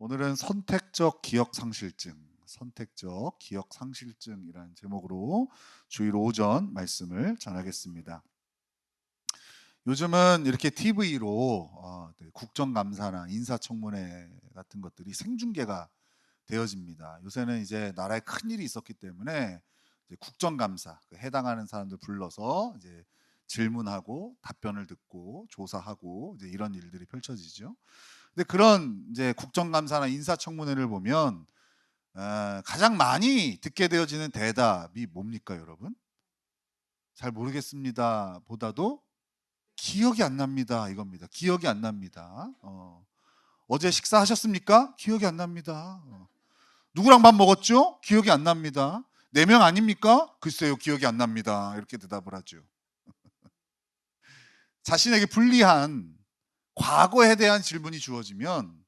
오늘은 선택적 기억 상실증이라는 제목으로 주일 오전 말씀을 전하겠습니다. 요즘은 이렇게 TV로 국정감사나 인사청문회 같은 것들이 생중계가 되어집니다. 요새는 이제 나라에 큰 일이 있었기 때문에 이제 국정감사, 해당하는 사람들 불러서 이제 질문하고 답변을 듣고 조사하고 이제 이런 일들이 펼쳐지죠. 근데 그런 이제 국정감사나 인사청문회를 보면 가장 많이 듣게 되어지는 대답이 뭡니까, 여러분? 잘 모르겠습니다. 보다도 기억이 안 납니다. 이겁니다. 기억이 안 납니다. 어제 식사하셨습니까? 기억이 안 납니다. 누구랑 밥 먹었죠? 기억이 안 납니다. 4명 아닙니까? 글쎄요, 기억이 안 납니다. 이렇게 대답을 하죠. 자신에게 불리한 과거에 대한 질문이 주어지면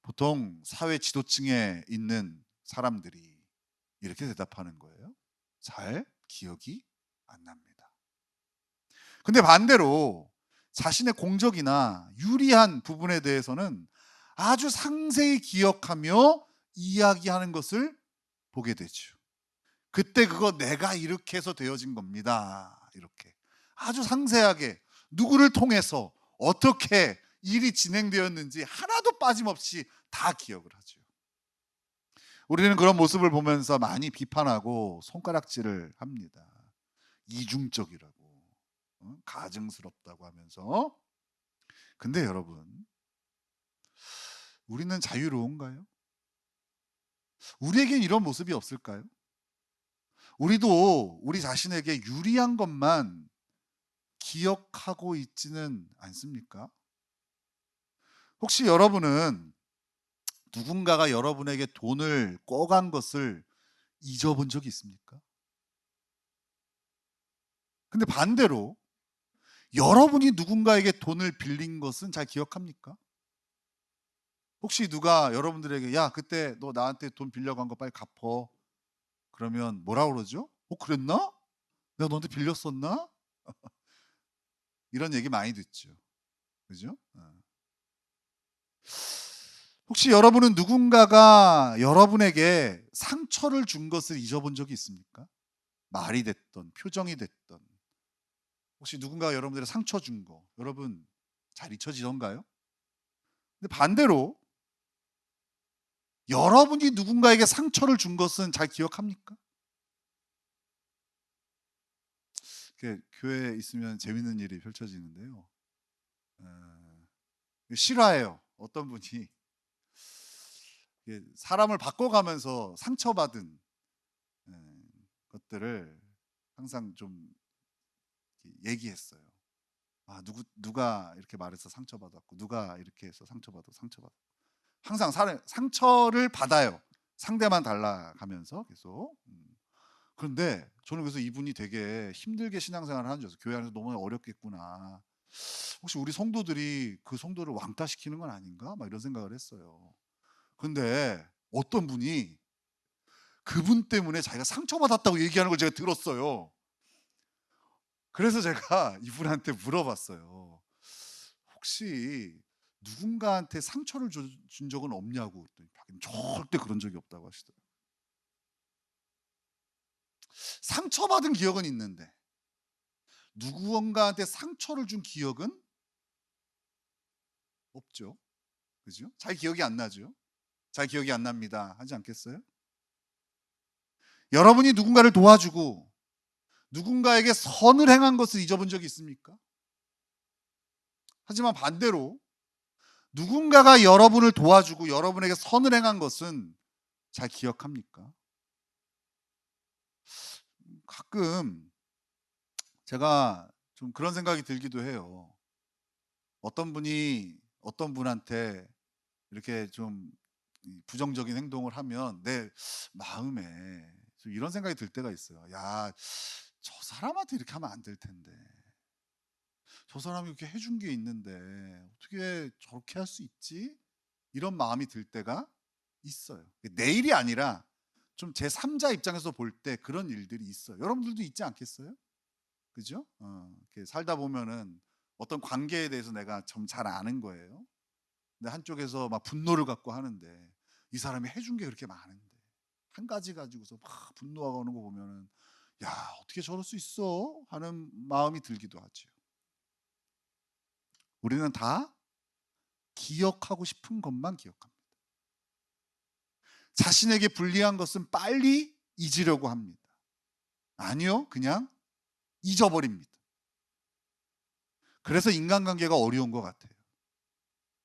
보통 사회 지도층에 있는 사람들이 이렇게 대답하는 거예요. 잘 기억이 안 납니다. 근데 반대로 자신의 공적이나 유리한 부분에 대해서는 아주 상세히 기억하며 이야기하는 것을 보게 되죠. 그때 그거 내가 이렇게 해서 되어진 겁니다. 이렇게 아주 상세하게 누구를 통해서 어떻게 일이 진행되었는지 하나도 빠짐없이 다 기억을 하죠. 우리는 그런 모습을 보면서 많이 비판하고 손가락질을 합니다. 이중적이라고, 가증스럽다고 하면서. 근데 여러분, 우리는 자유로운가요? 우리에겐 이런 모습이 없을까요? 우리도 우리 자신에게 유리한 것만 기억하고 있지는 않습니까? 혹시 여러분은 누군가가 여러분에게 돈을 꿔간 것을 잊어본 적이 있습니까? 근데 반대로 여러분이 누군가에게 돈을 빌린 것은 잘 기억합니까? 혹시 누가 여러분들에게 야, 그때 너 나한테 돈 빌려간 거 빨리 갚어. 그러면 뭐라 그러죠? 그랬나? 내가 너한테 빌렸었나? 이런 얘기 많이 듣죠. 그죠? 혹시 여러분은 누군가가 여러분에게 상처를 준 것을 잊어본 적이 있습니까? 말이 됐던, 표정이 됐던. 혹시 누군가가 여러분들의 상처 준 거, 여러분 잘 잊혀지던가요? 근데 반대로 여러분이 누군가에게 상처를 준 것은 잘 기억합니까? 교회에 있으면 재밌는 일이 펼쳐지는데요. 실화예요. 어떤 분이 사람을 바꿔가면서 상처받은 예, 것들을 항상 좀 얘기했어요. 누가 이렇게 말해서 상처받았고, 누가 이렇게 해서 상처받았고. 항상 상처를 받아요. 상대만 달라가면서 계속. 그런데 저는 그래서 이분이 되게 힘들게 신앙생활을 하는 줄 알았어요. 교회 안에서 너무 어렵겠구나. 혹시 우리 성도들이 그 성도를 왕따시키는 건 아닌가? 막 이런 생각을 했어요. 근데 어떤 분이 그분 때문에 자기가 상처받았다고 얘기하는 걸 제가 들었어요. 그래서 제가 이분한테 물어봤어요. 혹시 누군가한테 상처를 준 적은 없냐고 그랬더니 자기는 절대 그런 적이 없다고 하시더라고요. 상처받은 기억은 있는데 누군가한테 상처를 준 기억은 없죠. 그죠? 잘 기억이 안 나죠. 잘 기억이 안 납니다. 하지 않겠어요? 여러분이 누군가를 도와주고 누군가에게 선을 행한 것을 잊어본 적이 있습니까? 하지만 반대로 누군가가 여러분을 도와주고 여러분에게 선을 행한 것은 잘 기억합니까? 가끔 제가 좀 그런 생각이 들기도 해요. 어떤 분한테 이렇게 좀 부정적인 행동을 하면 내 마음에 좀 이런 생각이 들 때가 있어요. 야, 저 사람한테 이렇게 하면 안 될 텐데. 저 사람이 이렇게 해준 게 있는데 어떻게 저렇게 할 수 있지? 이런 마음이 들 때가 있어요. 내 일이 아니라 좀 제3자 입장에서 볼 때 그런 일들이 있어요. 여러분들도 있지 않겠어요? 그죠? 이렇게 살다 보면은 어떤 관계에 대해서 내가 좀 잘 아는 거예요. 근데 한쪽에서 막 분노를 갖고 하는데 이 사람이 해준 게 그렇게 많은데 한 가지 가지고서 막 분노가 오는 거 보면은 야, 어떻게 저럴 수 있어? 하는 마음이 들기도 하죠. 우리는 다 기억하고 싶은 것만 기억합니다. 자신에게 불리한 것은 빨리 잊으려고 합니다. 아니요, 그냥 잊어버립니다. 그래서 인간관계가 어려운 것 같아요.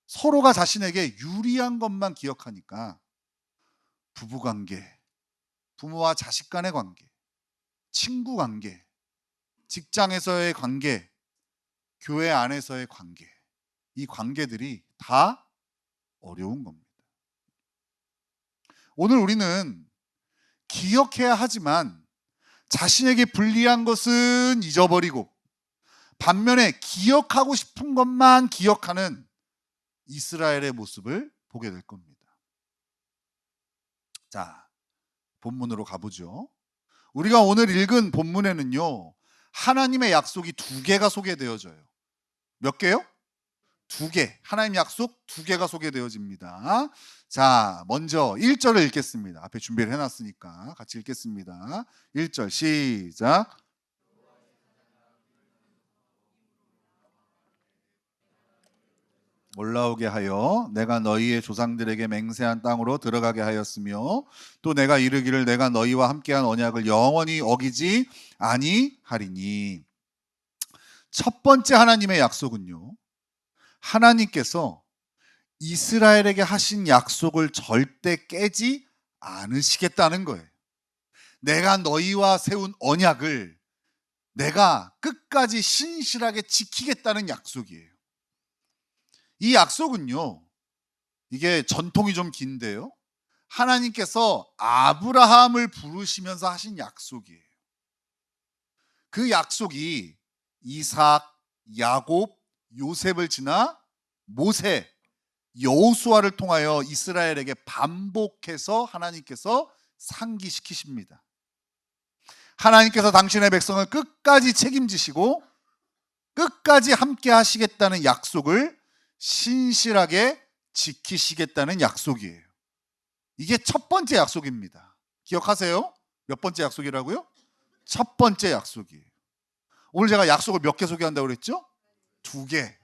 서로가 자신에게 유리한 것만 기억하니까 부부관계, 부모와 자식 간의 관계, 친구 관계, 직장에서의 관계, 교회 안에서의 관계, 이 관계들이 다 어려운 겁니다. 오늘 우리는 기억해야 하지만 자신에게 불리한 것은 잊어버리고 반면에 기억하고 싶은 것만 기억하는 이스라엘의 모습을 보게 될 겁니다. 자, 본문으로 가보죠. 우리가 오늘 읽은 본문에는요, 하나님의 약속이 2개가 소개되어져요. 몇 개요? 2개. 하나님 약속 2개가 소개되어집니다. 자, 먼저 1절을 읽겠습니다. 앞에 준비를 해놨으니까 같이 읽겠습니다. 1절 시작. 올라오게 하여 내가 너희의 조상들에게 맹세한 땅으로 들어가게 하였으며 또 내가 이르기를 내가 너희와 함께한 언약을 영원히 어기지 아니하리니. 첫 번째 하나님의 약속은요, 하나님께서 이스라엘에게 하신 약속을 절대 깨지 않으시겠다는 거예요. 내가 너희와 세운 언약을 내가 끝까지 신실하게 지키겠다는 약속이에요. 이 약속은요, 이게 전통이 좀 긴데요, 하나님께서 아브라함을 부르시면서 하신 약속이에요. 그 약속이 이삭, 야곱, 요셉을 지나 모세, 여호수아를 통하여 이스라엘에게 반복해서 하나님께서 상기시키십니다. 하나님께서 당신의 백성을 끝까지 책임지시고 끝까지 함께 하시겠다는 약속을 신실하게 지키시겠다는 약속이에요. 이게 첫 번째 약속입니다. 기억하세요? 몇 번째 약속이라고요? 첫 번째 약속이에요. 오늘 제가 약속을 몇 개 소개한다고 그랬죠? 2개.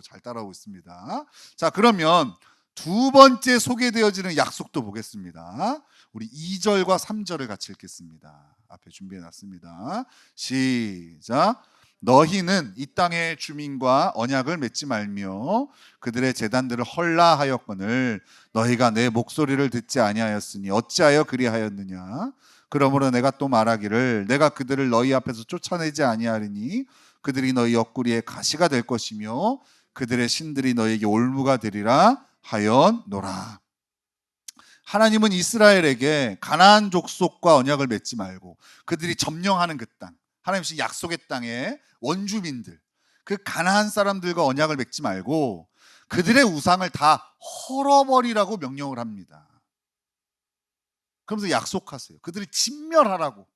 잘 따라오고 있습니다. 자, 그러면 2번째 소개되어지는 약속도 보겠습니다. 우리 2절과 3절을 같이 읽겠습니다. 앞에 준비해놨습니다. 시작. 너희는 이 땅의 주민과 언약을 맺지 말며 그들의 제단들을 헐라하였거늘 너희가 내 목소리를 듣지 아니하였으니 어찌하여 그리하였느냐. 그러므로 내가 또 말하기를 내가 그들을 너희 앞에서 쫓아내지 아니하리니 그들이 너희 옆구리에 가시가 될 것이며 그들의 신들이 너희에게 올무가 되리라 하였노라. 하나님은 이스라엘에게 가나안 족속과 언약을 맺지 말고 그들이 점령하는 그 땅, 하나님 신 약속의 땅의 원주민들, 그 가나안 사람들과 언약을 맺지 말고 그들의 우상을 다 헐어버리라고 명령을 합니다. 그러면서 약속하세요. 그들을 진멸하라고,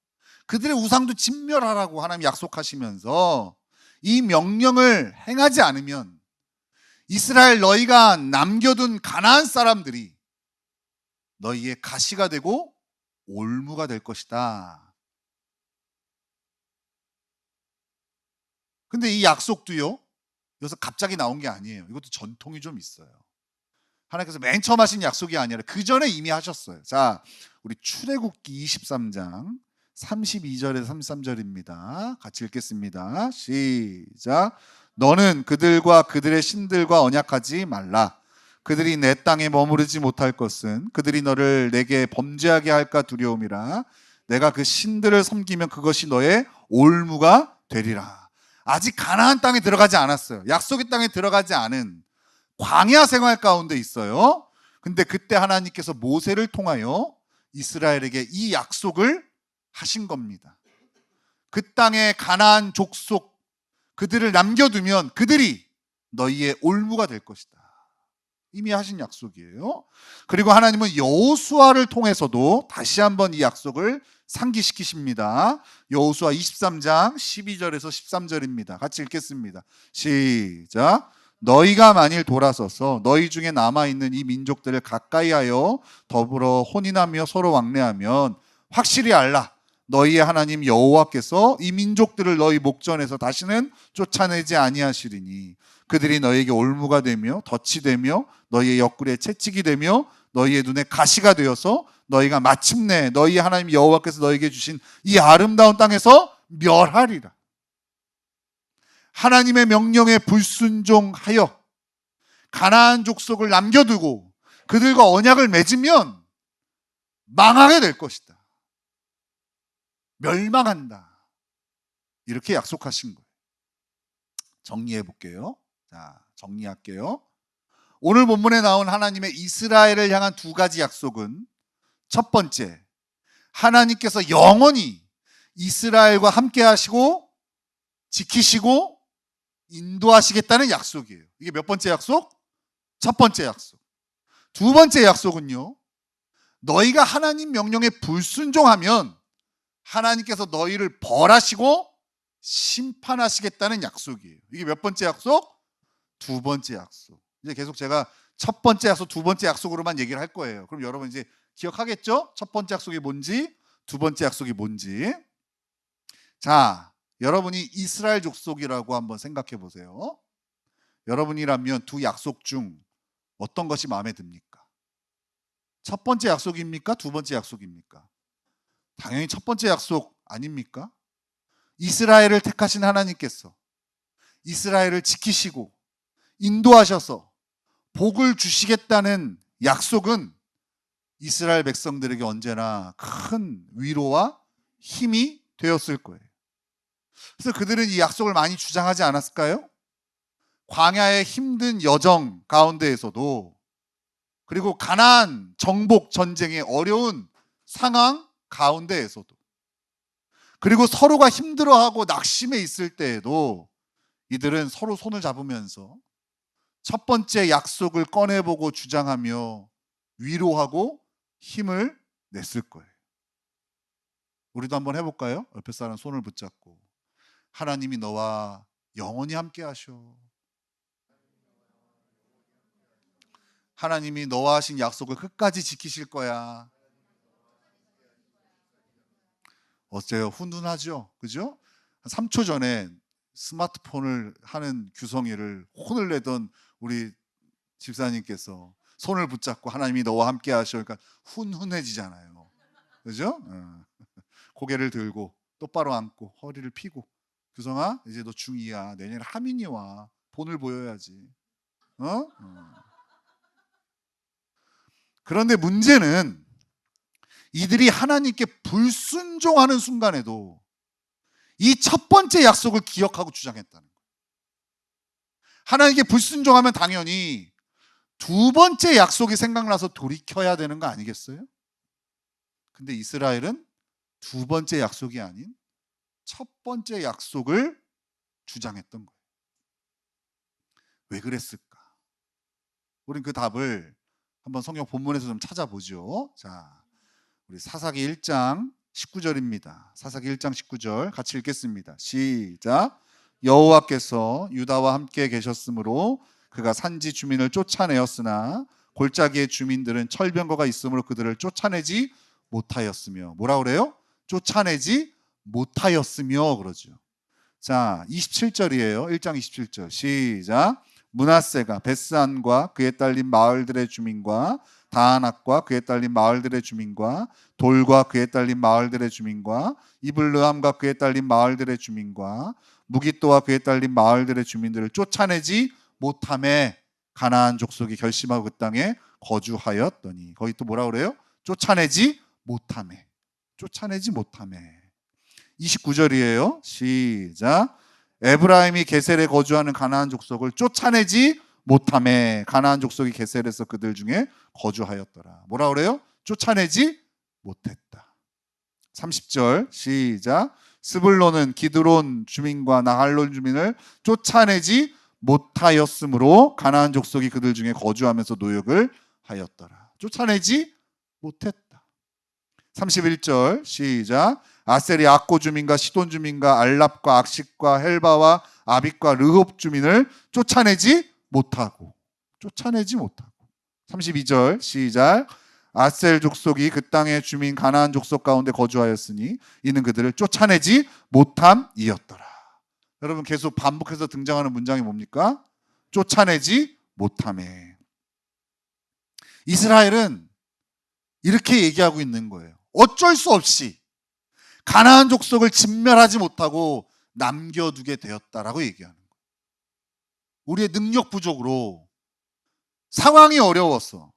그들의 우상도 진멸하라고 하나님 약속하시면서 이 명령을 행하지 않으면 이스라엘 너희가 남겨둔 가나안 사람들이 너희의 가시가 되고 올무가 될 것이다. 근데 이 약속도요, 여기서 갑자기 나온 게 아니에요. 이것도 전통이 좀 있어요. 하나님께서 맨 처음 하신 약속이 아니라 그 전에 이미 하셨어요. 자, 우리 출애굽기 23장 32절에서 33절입니다. 같이 읽겠습니다. 시작. 너는 그들과 그들의 신들과 언약하지 말라. 그들이 내 땅에 머무르지 못할 것은 그들이 너를 내게 범죄하게 할까 두려움이라. 내가 그 신들을 섬기면 그것이 너의 올무가 되리라. 아직 가나안 땅에 들어가지 않았어요. 약속의 땅에 들어가지 않은 광야 생활 가운데 있어요. 근데 그때 하나님께서 모세를 통하여 이스라엘에게 이 약속을 하신 겁니다. 그 땅에 가나안 족속 그들을 남겨두면 그들이 너희의 올무가 될 것이다. 이미 하신 약속이에요. 그리고 하나님은 여호수아를 통해서도 다시 한번 이 약속을 상기시키십니다. 여호수아 23장 12절에서 13절입니다. 같이 읽겠습니다. 시작. 너희가 만일 돌아서서 너희 중에 남아있는 이 민족들을 가까이하여 더불어 혼인하며 서로 왕래하면 확실히 알라. 너희의 하나님 여호와께서 이 민족들을 너희 목전에서 다시는 쫓아내지 아니하시리니 그들이 너희에게 올무가 되며 덫이 되며 너희의 옆구리에 채찍이 되며 너희의 눈에 가시가 되어서 너희가 마침내 너희 하나님 여호와께서 너희에게 주신 이 아름다운 땅에서 멸하리라. 하나님의 명령에 불순종하여 가나안 족속을 남겨두고 그들과 언약을 맺으면 망하게 될 것이다. 멸망한다. 이렇게 약속하신 거예요. 정리해 볼게요. 자, 정리할게요. 오늘 본문에 나온 하나님의 이스라엘을 향한 두 가지 약속은 첫 번째, 하나님께서 영원히 이스라엘과 함께 하시고 지키시고 인도하시겠다는 약속이에요. 이게 몇 번째 약속? 첫 번째 약속. 두 번째 약속은요, 너희가 하나님 명령에 불순종하면 하나님께서 너희를 벌하시고 심판하시겠다는 약속이에요. 이게 몇 번째 약속? 두 번째 약속. 이제 계속 제가 첫 번째 약속, 두 번째 약속으로만 얘기를 할 거예요. 그럼 여러분 이제 기억하겠죠? 첫 번째 약속이 뭔지, 두 번째 약속이 뭔지. 자, 여러분이 이스라엘 족속이라고 한번 생각해 보세요. 여러분이라면 두 약속 중 어떤 것이 마음에 듭니까? 첫 번째 약속입니까? 두 번째 약속입니까? 당연히 첫 번째 약속 아닙니까? 이스라엘을 택하신 하나님께서 이스라엘을 지키시고 인도하셔서 복을 주시겠다는 약속은 이스라엘 백성들에게 언제나 큰 위로와 힘이 되었을 거예요. 그래서 그들은 이 약속을 많이 주장하지 않았을까요? 광야의 힘든 여정 가운데에서도, 그리고 가나안 정복 전쟁의 어려운 상황 가운데에서도, 그리고 서로가 힘들어하고 낙심해 있을 때에도 이들은 서로 손을 잡으면서 첫 번째 약속을 꺼내보고 주장하며 위로하고 힘을 냈을 거예요. 우리도 한번 해볼까요? 옆에 사람 손을 붙잡고, 하나님이 너와 영원히 함께 하셔. 하나님이 너와 하신 약속을 끝까지 지키실 거야. 어때요? 훈훈하죠? 그죠? 한 3초 전에 스마트폰을 하는 규성이를 혼을 내던 우리 집사님께서 손을 붙잡고 하나님이 너와 함께 하셔. 그러니까 훈훈해지잖아요. 그죠? 고개를 들고 똑바로 앉고 허리를 펴고, 규성아 이제 너 중2야. 내년에 하민이 와. 본을 보여야지. 그런데 문제는 이들이 하나님께 불순종하는 순간에도 이 첫 번째 약속을 기억하고 주장했다는 거예요. 하나님께 불순종하면 당연히 두 번째 약속이 생각나서 돌이켜야 되는 거 아니겠어요? 근데 이스라엘은 두 번째 약속이 아닌 첫 번째 약속을 주장했던 거예요. 왜 그랬을까? 우린 그 답을 한번 성경 본문에서 좀 찾아보죠. 자, 우리 사사기 1장 19절입니다. 사사기 1장 19절 같이 읽겠습니다. 시작. 여호와께서 유다와 함께 계셨으므로 그가 산지 주민을 쫓아내었으나 골짜기의 주민들은 철병거가 있으므로 그들을 쫓아내지 못하였으며. 뭐라 그래요? 쫓아내지 못하였으며 그러죠. 자, 27절이에요. 1장 27절 시작. 므낫세가 베스안과 그에 딸린 마을들의 주민과 다아낙과 그에 딸린 마을들의 주민과 돌과 그에 딸린 마을들의 주민과 이블르함과 그에 딸린 마을들의 주민과 무기또와 그에 딸린 마을들의 주민들을 쫓아내지 못하매 가나안 족속이 결심하고 그 땅에 거주하였더니. 거기 또 뭐라 그래요? 쫓아내지 못하매. 쫓아내지 못하매. 29절이에요. 시작. 에브라임이 게셀에 거주하는 가나안 족속을 쫓아내지 못하매 가나안 족속이 게셀에서 그들 중에 거주하였더라. 뭐라 그래요? 쫓아내지 못했다. 30절 시작. 스불론은 기드론 주민과 나할론 주민을 쫓아내지 못하였으므로 가나안 족속이 그들 중에 거주하면서 노역을 하였더라. 쫓아내지 못했다. 31절 시작. 아셀이 악고 주민과 시돈 주민과 알랍과 악식과 헬바와 아빅과 르홉 주민을 쫓아내지 못하고 쫓아내지 못하고 32절 시작. 아셀 족속이 그 땅의 주민 가나안 족속 가운데 거주하였으니 이는 그들을 쫓아내지 못함이었더라. 여러분 계속 반복해서 등장하는 문장이 뭡니까? 쫓아내지 못함에. 이스라엘은 이렇게 얘기하고 있는 거예요. 어쩔 수 없이 가나안 족속을 진멸하지 못하고 남겨두게 되었다라고 얘기하는 거예요. 우리의 능력 부족으로 상황이 어려워서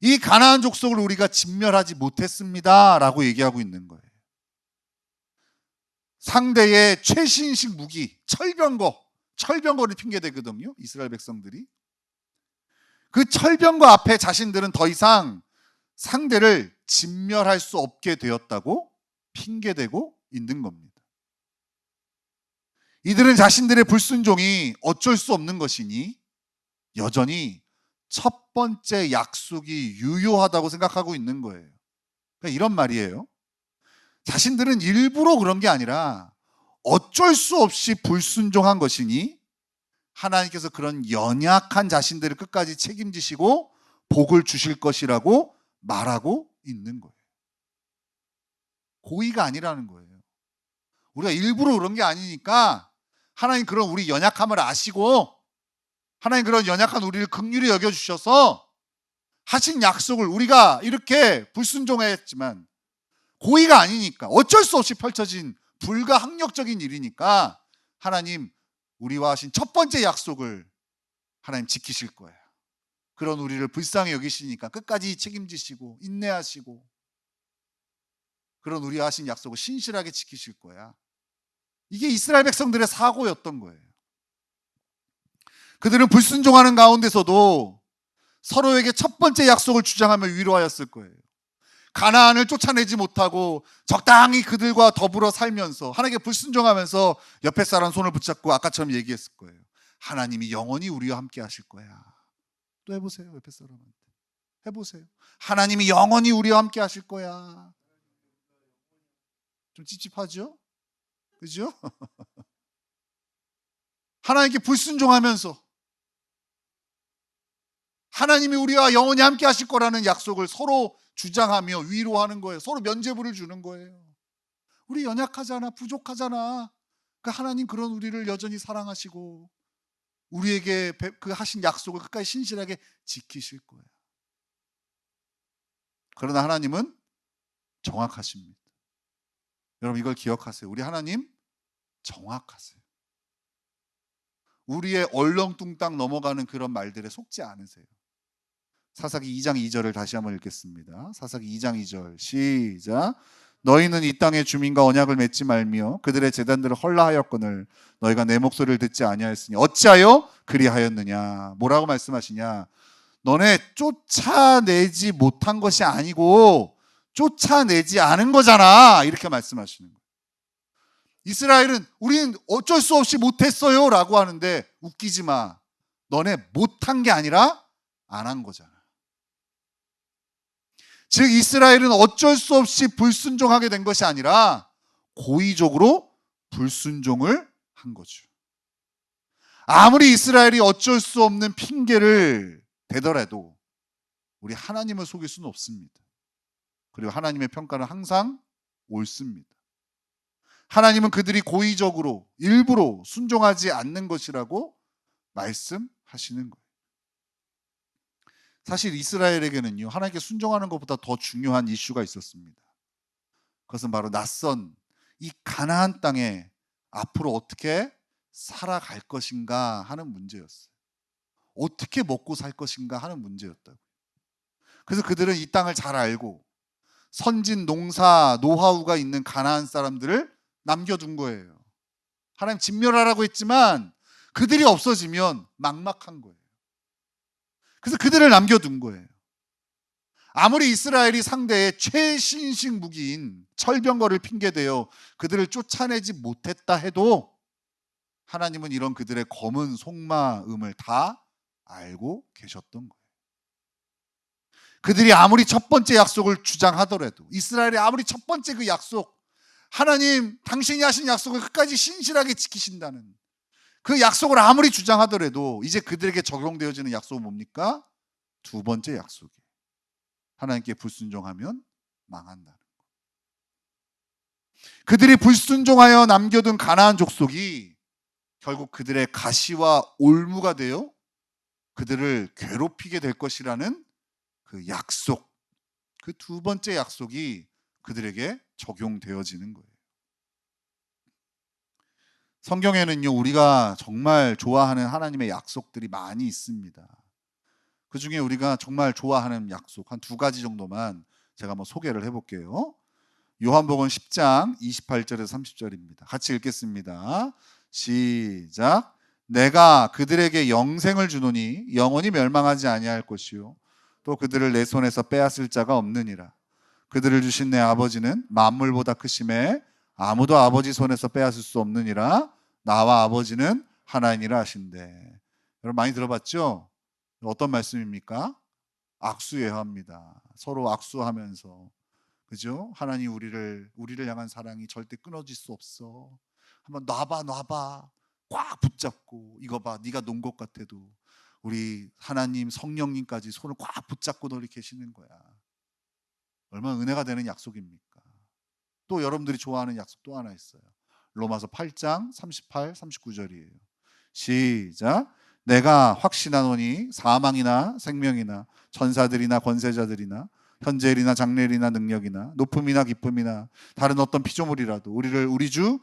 이 가나안 족속을 우리가 진멸하지 못했습니다라고 얘기하고 있는 거예요. 상대의 최신식 무기 철병거를 핑계대거든요. 이스라엘 백성들이. 그 철병거 앞에 자신들은 더 이상 상대를 진멸할 수 없게 되었다고 핑계대고 있는 겁니다. 이들은 자신들의 불순종이 어쩔 수 없는 것이니 여전히 첫 번째 약속이 유효하다고 생각하고 있는 거예요. 그러니까 이런 말이에요. 자신들은 일부러 그런 게 아니라 어쩔 수 없이 불순종한 것이니 하나님께서 그런 연약한 자신들을 끝까지 책임지시고 복을 주실 것이라고 말하고 있는 거예요. 고의가 아니라는 거예요. 우리가 일부러 그런 게 아니니까 하나님 그런 우리 연약함을 아시고 하나님 그런 연약한 우리를 긍휼히 여겨주셔서 하신 약속을 우리가 이렇게 불순종했지만 고의가 아니니까 어쩔 수 없이 펼쳐진 불가항력적인 일이니까 하나님 우리와 하신 첫 번째 약속을 하나님 지키실 거예요. 그런 우리를 불쌍히 여기시니까 끝까지 책임지시고 인내하시고 그런 우리와 하신 약속을 신실하게 지키실 거야. 이게 이스라엘 백성들의 사고였던 거예요. 그들은 불순종하는 가운데서도 서로에게 첫 번째 약속을 주장하며 위로하였을 거예요. 가나안을 쫓아내지 못하고 적당히 그들과 더불어 살면서 하나님께 불순종하면서 옆에 사람 손을 붙잡고 아까처럼 얘기했을 거예요. 하나님이 영원히 우리와 함께 하실 거야. 또 해보세요. 옆에 사람한테 해보세요. 하나님이 영원히 우리와 함께 하실 거야. 좀 찝찝하죠? 그죠? 하나님께 불순종하면서 하나님이 우리와 영원히 함께 하실 거라는 약속을 서로 주장하며 위로하는 거예요. 서로 면죄부를 주는 거예요. 우리 연약하잖아, 부족하잖아. 그러니까 하나님 그런 우리를 여전히 사랑하시고 우리에게 그 하신 약속을 끝까지 신실하게 지키실 거예요. 그러나 하나님은 정확하십니다. 여러분 이걸 기억하세요. 우리 하나님 정확하세요. 우리의 얼렁뚱땅 넘어가는 그런 말들에 속지 않으세요. 사사기 2장 2절을 다시 한번 읽겠습니다. 사사기 2장 2절 시작. 너희는 이 땅의 주민과 언약을 맺지 말며 그들의 제단들을 헐라하였거늘 너희가 내 목소리를 듣지 아니하였으니 어찌하여 그리하였느냐. 뭐라고 말씀하시냐. 너네 쫓아내지 못한 것이 아니고 쫓아내지 않은 거잖아. 이렇게 말씀하시는 거예요. 이스라엘은 우리는 어쩔 수 없이 못했어요 라고 하는데 웃기지 마. 너네 못한 게 아니라 안 한 거잖아. 즉 이스라엘은 어쩔 수 없이 불순종하게 된 것이 아니라 고의적으로 불순종을 한 거죠. 아무리 이스라엘이 어쩔 수 없는 핑계를 대더라도 우리 하나님을 속일 수는 없습니다. 그리고 하나님의 평가는 항상 옳습니다. 하나님은 그들이 고의적으로 일부러 순종하지 않는 것이라고 말씀하시는 거예요. 사실 이스라엘에게는요, 하나님께 순종하는 것보다 더 중요한 이슈가 있었습니다. 그것은 바로 낯선 이 가나안 땅에 앞으로 어떻게 살아갈 것인가 하는 문제였어요. 어떻게 먹고 살 것인가 하는 문제였다고요. 그래서 그들은 이 땅을 잘 알고 선진 농사 노하우가 있는 가나안 사람들을 남겨둔 거예요. 하나님 진멸하라고 했지만 그들이 없어지면 막막한 거예요. 그래서 그들을 남겨둔 거예요. 아무리 이스라엘이 상대의 최신식 무기인 철병거를 핑계대어 그들을 쫓아내지 못했다 해도 하나님은 이런 그들의 검은 속마음을 다 알고 계셨던 거예요. 그들이 아무리 첫 번째 약속을 주장하더라도 이스라엘이 아무리 첫 번째 그 약속 하나님 당신이 하신 약속을 끝까지 신실하게 지키신다는 그 약속을 아무리 주장하더라도 이제 그들에게 적용되어지는 약속은 뭡니까? 두 번째 약속이에요. 하나님께 불순종하면 망한다는 거. 그들이 불순종하여 남겨둔 가나안 족속이 결국 그들의 가시와 올무가 되어 그들을 괴롭히게 될 것이라는 그 약속, 그 두 번째 약속이 그들에게 적용되어지는 거예요. 성경에는요, 우리가 정말 좋아하는 하나님의 약속들이 많이 있습니다. 그 중에 우리가 정말 좋아하는 약속 한 두 가지 정도만 제가 한번 소개를 해볼게요. 요한복음 10장 28절에서 30절입니다. 같이 읽겠습니다. 시작. 내가 그들에게 영생을 주노니 영원히 멸망하지 아니할 것이요 또 그들을 내 손에서 빼앗을 자가 없느니라. 그들을 주신 내 아버지는 만물보다 크심에 아무도 아버지 손에서 빼앗을 수 없느니라. 나와 아버지는 하나이니라 하신대. 여러분 많이 들어봤죠? 어떤 말씀입니까? 악수예화입니다. 서로 악수하면서, 그죠? 하나님 우리를 향한 사랑이 절대 끊어질 수 없어. 한번 놔봐 꽉 붙잡고, 이거 봐, 네가 놓은 것 같아도 우리 하나님 성령님까지 손을 꽉 붙잡고 너를 계시는 거야. 얼마나 은혜가 되는 약속입니까? 또 여러분들이 좋아하는 약속 또 하나 있어요. 로마서 8장 38, 39절이에요. 시작. 내가 확신하노니 사망이나 생명이나 천사들이나 권세자들이나 현재일이나 장래일이나 능력이나 높음이나 기쁨이나 다른 어떤 피조물이라도 우리를 우리 주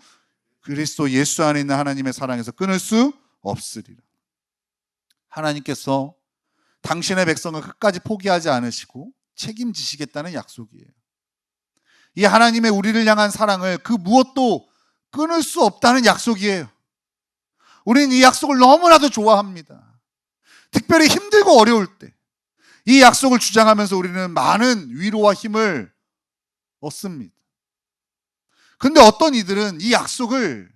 그리스도 예수 안에 있는 하나님의 사랑에서 끊을 수 없으리라. 하나님께서 당신의 백성을 끝까지 포기하지 않으시고 책임지시겠다는 약속이에요. 이 하나님의 우리를 향한 사랑을 그 무엇도 끊을 수 없다는 약속이에요. 우리는 이 약속을 너무나도 좋아합니다. 특별히 힘들고 어려울 때 이 약속을 주장하면서 우리는 많은 위로와 힘을 얻습니다. 근데 어떤 이들은 이 약속을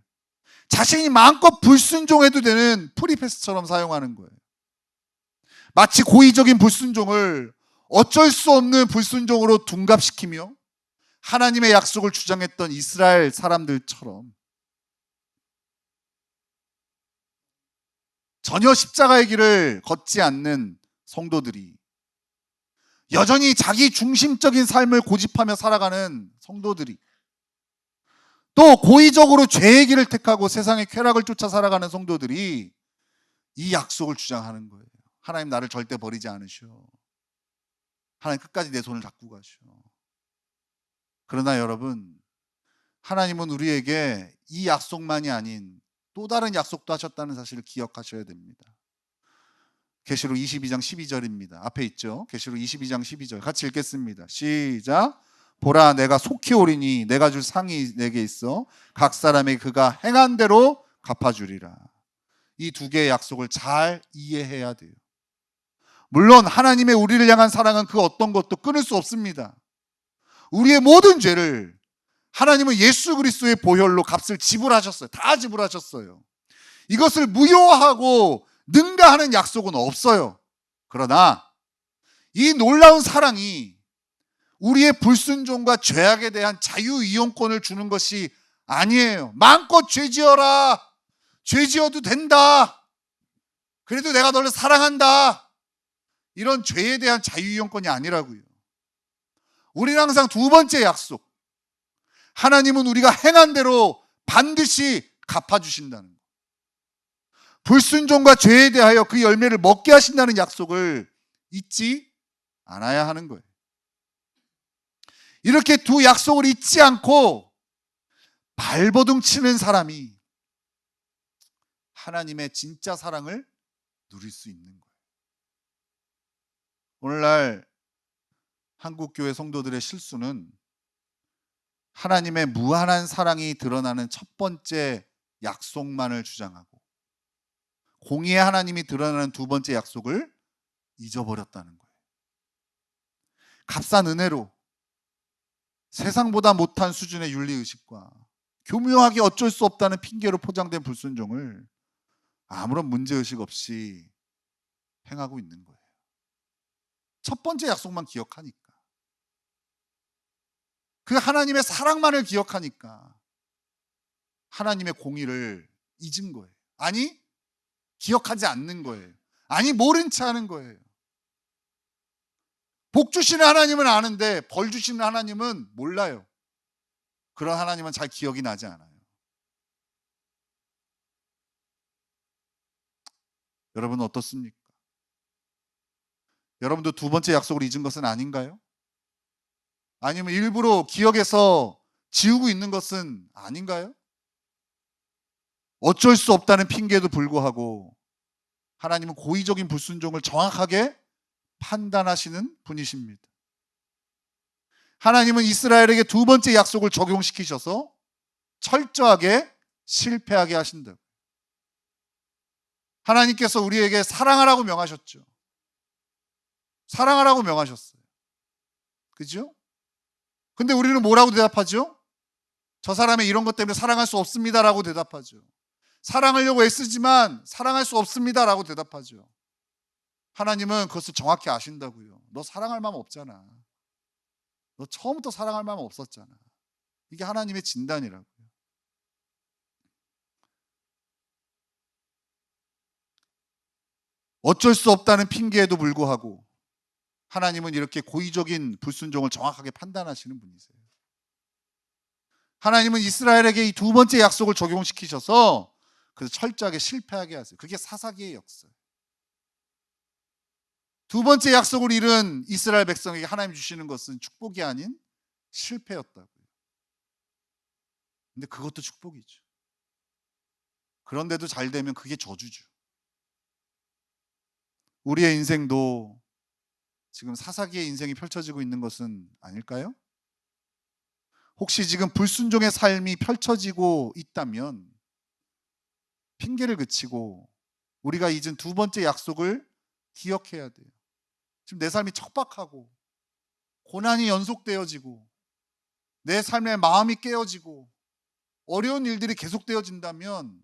자신이 마음껏 불순종해도 되는 프리패스처럼 사용하는 거예요. 마치 고의적인 불순종을 어쩔 수 없는 불순종으로 둔갑시키며 하나님의 약속을 주장했던 이스라엘 사람들처럼 전혀 십자가의 길을 걷지 않는 성도들이, 여전히 자기 중심적인 삶을 고집하며 살아가는 성도들이, 또 고의적으로 죄의 길을 택하고 세상의 쾌락을 쫓아 살아가는 성도들이 이 약속을 주장하는 거예요. 하나님 나를 절대 버리지 않으셔. 하나님 끝까지 내 손을 잡고 가셔. 그러나 여러분, 하나님은 우리에게 이 약속만이 아닌 또 다른 약속도 하셨다는 사실을 기억하셔야 됩니다. 계시록 22장 12절입니다. 앞에 있죠? 계시록 22장 12절 같이 읽겠습니다. 시작. 보라 내가 속히 오리니 내가 줄 상이 내게 있어 각 사람에게 그가 행한 대로 갚아주리라. 이 두 개의 약속을 잘 이해해야 돼요. 물론 하나님의 우리를 향한 사랑은 그 어떤 것도 끊을 수 없습니다. 우리의 모든 죄를 하나님은 예수 그리스도의 보혈로 값을 지불하셨어요. 다 지불하셨어요. 이것을 무효하고 능가하는 약속은 없어요. 그러나 이 놀라운 사랑이 우리의 불순종과 죄악에 대한 자유이용권을 주는 것이 아니에요. 마음껏 죄지어라. 죄지어도 된다. 그래도 내가 너를 사랑한다. 이런 죄에 대한 자유이용권이 아니라고요. 우리는 항상 두 번째 약속, 하나님은 우리가 행한 대로 반드시 갚아주신다는 것, 불순종과 죄에 대하여 그 열매를 먹게 하신다는 약속을 잊지 않아야 하는 거예요. 이렇게 두 약속을 잊지 않고 발버둥 치는 사람이 하나님의 진짜 사랑을 누릴 수 있는 거예요. 오늘날 한국교회 성도들의 실수는 하나님의 무한한 사랑이 드러나는 첫 번째 약속만을 주장하고 공의의 하나님이 드러나는 두 번째 약속을 잊어버렸다는 거예요. 값싼 은혜로 세상보다 못한 수준의 윤리의식과 교묘하게 어쩔 수 없다는 핑계로 포장된 불순종을 아무런 문제의식 없이 행하고 있는 거예요. 첫 번째 약속만 기억하니까, 그 하나님의 사랑만을 기억하니까 하나님의 공의를 잊은 거예요. 아니, 기억하지 않는 거예요. 아니, 모른 채 하는 거예요. 복 주시는 하나님은 아는데 벌 주시는 하나님은 몰라요. 그런 하나님은 잘 기억이 나지 않아요. 여러분은 어떻습니까? 여러분도 두 번째 약속을 잊은 것은 아닌가요? 아니면 일부러 기억에서 지우고 있는 것은 아닌가요? 어쩔 수 없다는 핑계에도 불구하고 하나님은 고의적인 불순종을 정확하게 판단하시는 분이십니다. 하나님은 이스라엘에게 두 번째 약속을 적용시키셔서 철저하게 실패하게 하신다. 하나님께서 우리에게 사랑하라고 명하셨죠. 사랑하라고 명하셨어요. 그죠? 근데 우리는 뭐라고 대답하죠? 저 사람의 이런 것 때문에 사랑할 수 없습니다라고 대답하죠. 사랑하려고 애쓰지만 사랑할 수 없습니다라고 대답하죠. 하나님은 그것을 정확히 아신다고요. 너 사랑할 마음 없잖아. 너 처음부터 사랑할 마음 없었잖아. 이게 하나님의 진단이라고요. 어쩔 수 없다는 핑계에도 불구하고 하나님은 이렇게 고의적인 불순종을 정확하게 판단하시는 분이세요. 하나님은 이스라엘에게 이 두 번째 약속을 적용시키셔서 그래서 철저하게 실패하게 하세요. 그게 사사기의 역사예요. 두 번째 약속을 잃은 이스라엘 백성에게 하나님 주시는 것은 축복이 아닌 실패였다고요. 근데 그것도 축복이죠. 그런데도 잘 되면 그게 저주죠. 우리의 인생도 지금 사사기의 인생이 펼쳐지고 있는 것은 아닐까요? 혹시 지금 불순종의 삶이 펼쳐지고 있다면 핑계를 그치고 우리가 잊은 두 번째 약속을 기억해야 돼요. 지금 내 삶이 척박하고 고난이 연속되어지고 내 삶의 마음이 깨어지고 어려운 일들이 계속되어진다면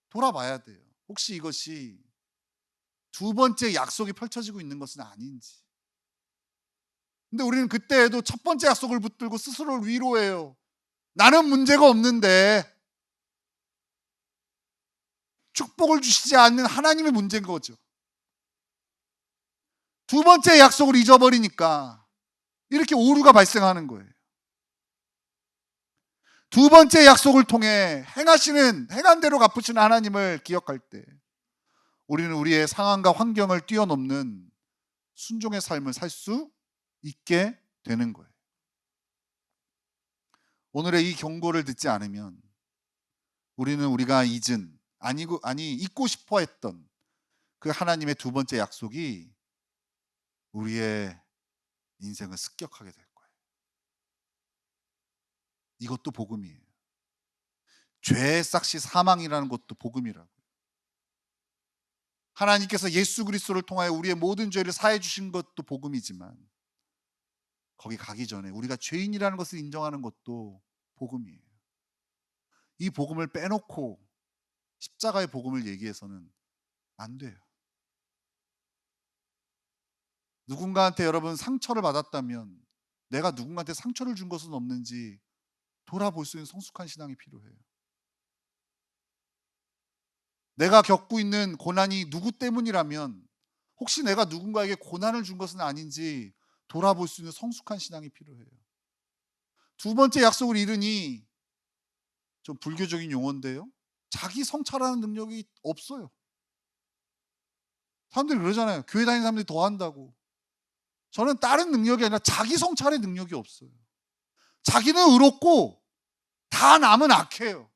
돌아봐야 돼요. 혹시 이것이 두 번째 약속이 펼쳐지고 있는 것은 아닌지. 근데 우리는 그때에도 첫 번째 약속을 붙들고 스스로를 위로해요. 나는 문제가 없는데 축복을 주시지 않는 하나님의 문제인 거죠. 두 번째 약속을 잊어버리니까 이렇게 오류가 발생하는 거예요. 두 번째 약속을 통해 행한 대로 갚으시는 하나님을 기억할 때 우리는 우리의 상황과 환경을 뛰어넘는 순종의 삶을 살 수 있게 되는 거예요. 오늘의 이 경고를 듣지 않으면 우리는 우리가 잊고 싶어 했던 그 하나님의 두 번째 약속이 우리의 인생을 습격하게 될 거예요. 이것도 복음이에요. 죄의 싹시 사망이라는 것도 복음이라고요. 하나님께서 예수 그리스도를 통하여 우리의 모든 죄를 사해 주신 것도 복음이지만 거기 가기 전에 우리가 죄인이라는 것을 인정하는 것도 복음이에요. 이 복음을 빼놓고 십자가의 복음을 얘기해서는 안 돼요. 누군가한테 여러분 상처를 받았다면 내가 누군가한테 상처를 준 것은 없는지 돌아볼 수 있는 성숙한 신앙이 필요해요. 내가 겪고 있는 고난이 누구 때문이라면 혹시 내가 누군가에게 고난을 준 것은 아닌지 돌아볼 수 있는 성숙한 신앙이 필요해요. 두 번째 약속을 잃으니 좀 불교적인 용어인데요. 자기 성찰하는 능력이 없어요. 사람들이 그러잖아요. 교회 다니는 사람들이 더 한다고. 저는 다른 능력이 아니라 자기 성찰의 능력이 없어요. 자기는 의롭고 다 남은 악해요.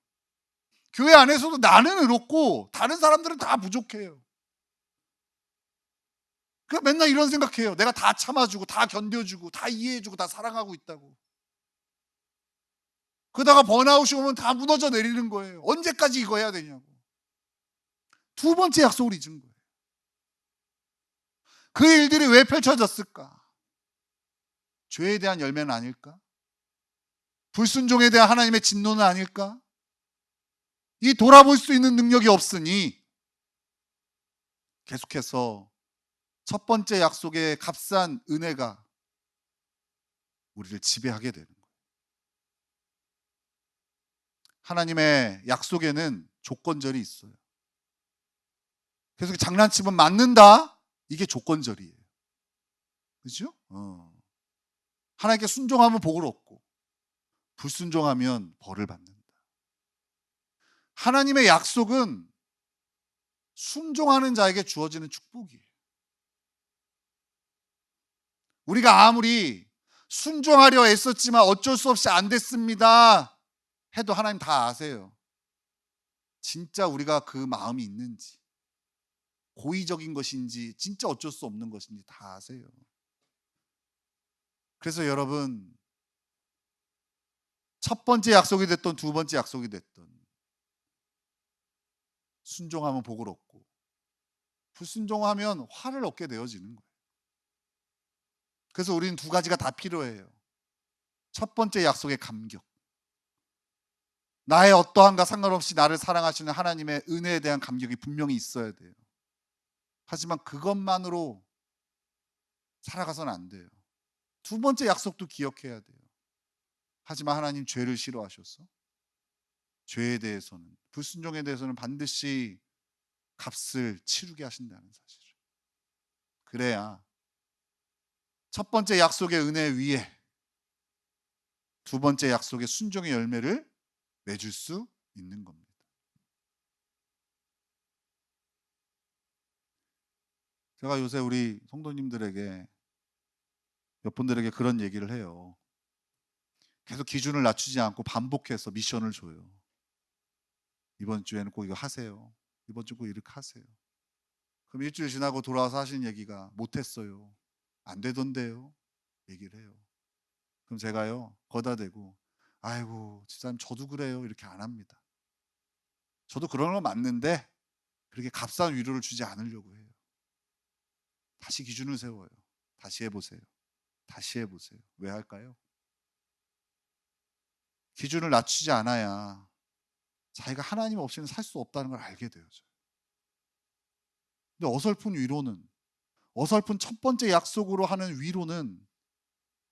교회 안에서도 나는 의롭고 다른 사람들은 다 부족해요. 그 맨날 이런 생각해요. 내가 다 참아주고 다 견뎌주고 다 이해해주고 다 사랑하고 있다고. 그러다가 번아웃이 오면 다 무너져 내리는 거예요. 언제까지 이거 해야 되냐고. 두 번째 약속을 잊은 거예요. 그 일들이 왜 펼쳐졌을까? 죄에 대한 열매는 아닐까? 불순종에 대한 하나님의 진노는 아닐까? 이 돌아볼 수 있는 능력이 없으니 계속해서 첫 번째 약속의 값싼 은혜가 우리를 지배하게 되는 거예요. 하나님의 약속에는 조건절이 있어요. 계속 장난치면 맞는다. 이게 조건절이에요. 그렇죠? 하나님께 순종하면 복을 얻고 불순종하면 벌을 받는다. 하나님의 약속은 순종하는 자에게 주어지는 축복이에요. 우리가 아무리 순종하려 애썼지만 어쩔 수 없이 안 됐습니다 해도 하나님 다 아세요. 진짜 우리가 그 마음이 있는지, 고의적인 것인지, 진짜 어쩔 수 없는 것인지 다 아세요. 그래서 여러분, 첫 번째 약속이 됐던 두 번째 약속이 됐던 순종하면 복을 얻고 불순종하면 화를 얻게 되어지는 거예요. 그래서 우리는 두 가지가 다 필요해요. 첫 번째 약속의 감격. 나의 어떠함과 상관없이 나를 사랑하시는 하나님의 은혜에 대한 감격이 분명히 있어야 돼요. 하지만 그것만으로 살아가서는 안 돼요. 두 번째 약속도 기억해야 돼요. 하지만 하나님 죄를 싫어하셔서 죄에 대해서는, 불순종에 대해서는 반드시 값을 치르게 하신다는 사실을. 그래야 첫 번째 약속의 은혜 위에 두 번째 약속의 순종의 열매를 맺을 수 있는 겁니다. 제가 요새 우리 성도님들에게, 몇 분들에게 그런 얘기를 해요. 계속 기준을 낮추지 않고 반복해서 미션을 줘요. 이번 주에는 꼭 이거 하세요. 이번 주 꼭 이렇게 하세요. 그럼 일주일 지나고 돌아와서 하시는 얘기가 못했어요. 안 되던데요. 얘기를 해요. 그럼 제가요, 거기다 대고, 아이고, 집사님 저도 그래요. 이렇게 안 합니다. 저도 그런 건 맞는데 그렇게 값싼 위로를 주지 않으려고 해요. 다시 기준을 세워요. 다시 해보세요. 다시 해보세요. 왜 할까요? 기준을 낮추지 않아야 자기가 하나님 없이는 살 수 없다는 걸 알게 되어져요. 근데 어설픈 위로는, 어설픈 첫 번째 약속으로 하는 위로는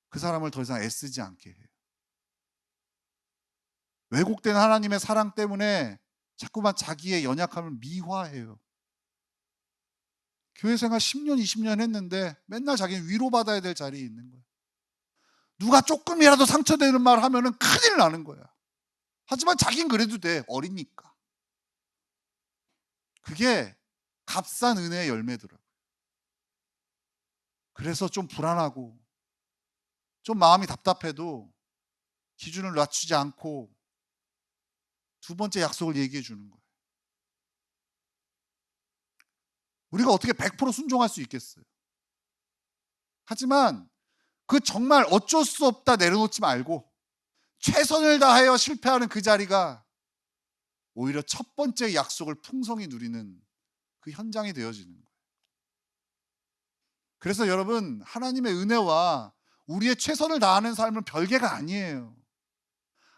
그 사람을 더 이상 애쓰지 않게 해요. 왜곡된 하나님의 사랑 때문에 자꾸만 자기의 연약함을 미화해요. 교회 생활 10년, 20년 했는데 맨날 자기는 위로받아야 될 자리에 있는 거예요. 누가 조금이라도 상처되는 말 하면은 큰일 나는 거야. 하지만 자기는 그래도 돼. 어리니까. 그게 값싼 은혜의 열매더라고요. 그래서 좀 불안하고 좀 마음이 답답해도 기준을 낮추지 않고 두 번째 약속을 얘기해 주는 거예요. 우리가 어떻게 100% 순종할 수 있겠어요? 하지만 그 정말 어쩔 수 없다 내려놓지 말고 최선을 다하여 실패하는 그 자리가 오히려 첫 번째 약속을 풍성히 누리는 그 현장이 되어지는 거예요. 그래서 여러분, 하나님의 은혜와 우리의 최선을 다하는 삶은 별개가 아니에요.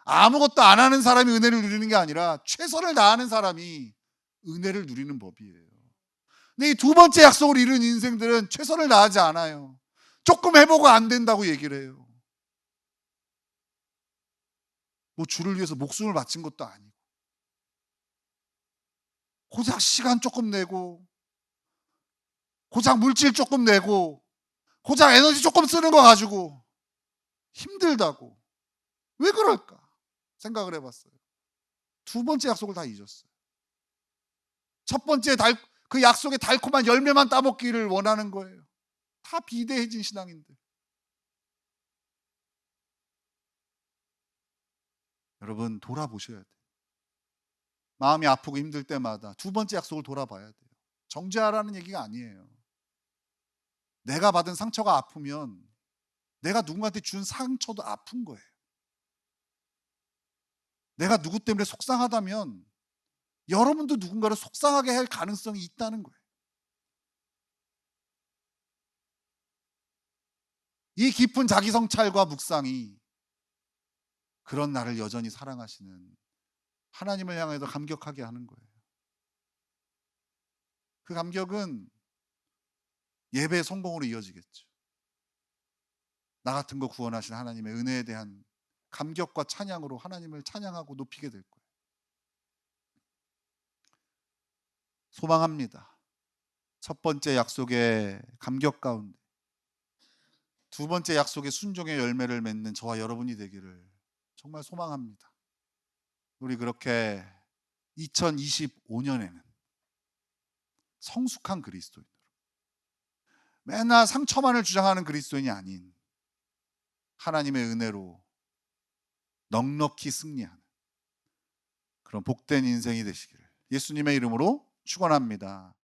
아무것도 안 하는 사람이 은혜를 누리는 게 아니라 최선을 다하는 사람이 은혜를 누리는 법이에요. 근데 이 두 번째 약속을 이룬 인생들은 최선을 다하지 않아요. 조금 해보고 안 된다고 얘기를 해요. 뭐 주를 위해서 목숨을 바친 것도 아니고 고작 시간 조금 내고 고작 물질 조금 내고 고작 에너지 조금 쓰는 거 가지고 힘들다고 왜 그럴까 생각을 해봤어요. 두 번째 약속을 다 잊었어요. 첫 번째 그 약속의 달콤한 열매만 따먹기를 원하는 거예요. 다 비대해진 신앙인들. 여러분, 돌아보셔야 돼요. 마음이 아프고 힘들 때마다 두 번째 약속을 돌아봐야 돼요. 정죄하라는 얘기가 아니에요. 내가 받은 상처가 아프면 내가 누군가한테 준 상처도 아픈 거예요. 내가 누구 때문에 속상하다면 여러분도 누군가를 속상하게 할 가능성이 있다는 거예요. 이 깊은 자기 성찰과 묵상이 그런 나를 여전히 사랑하시는 하나님을 향해서 감격하게 하는 거예요. 그 감격은 예배의 성공으로 이어지겠죠. 나 같은 거 구원하신 하나님의 은혜에 대한 감격과 찬양으로 하나님을 찬양하고 높이게 될 거예요. 소망합니다. 첫 번째 약속의 감격 가운데 두 번째 약속의 순종의 열매를 맺는 저와 여러분이 되기를 정말 소망합니다. 우리 그렇게 2025년에는 성숙한 그리스도인으로 맨날 상처만을 주장하는 그리스도인이 아닌 하나님의 은혜로 넉넉히 승리하는 그런 복된 인생이 되시기를 예수님의 이름으로 축원합니다.